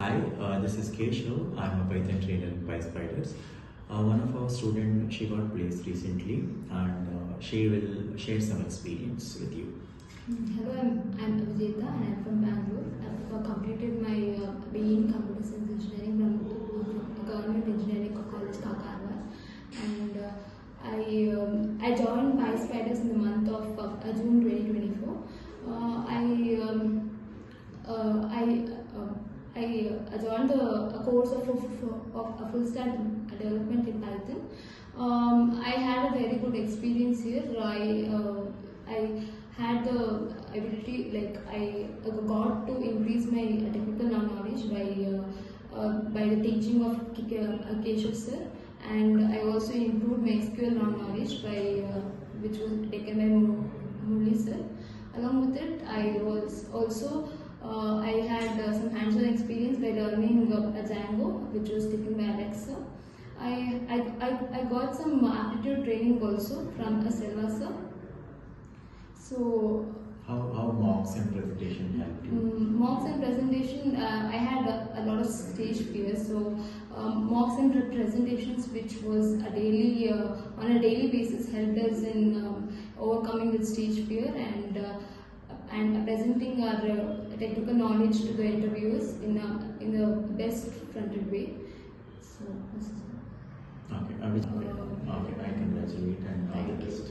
Hi, this is Keshav. I'm a Python trainer in PySpiders. One of our students, she got placed recently, and she will share some experience with you. Hello, I'm VIJETHA and I'm from Bangalore. I've completed my BE in Computer Science Engineering from Government Engineering College, Kakarwar. And I joined PySpiders in the month of June 2024. I joined a course of a full stack development in Python. I had a very good experience here. I had the ability, like I got to increase my technical knowledge by the teaching of Keshav sir, and I also improved my SQL knowledge which was taken by Murli sir. Along with it, I had some hands-on experience by learning a Django, which was taken by Alexa. I got some aptitude training also from a Selva sir. So how mocks and presentation helped you? Mocks and presentation, I had a lot of stage fear. So mocks and presentations, which was a daily on a daily basis, helped us in overcoming the stage fear and presenting our technical knowledge to the interviewers in the best fronted way. So this is Okay, I congratulate and all the best.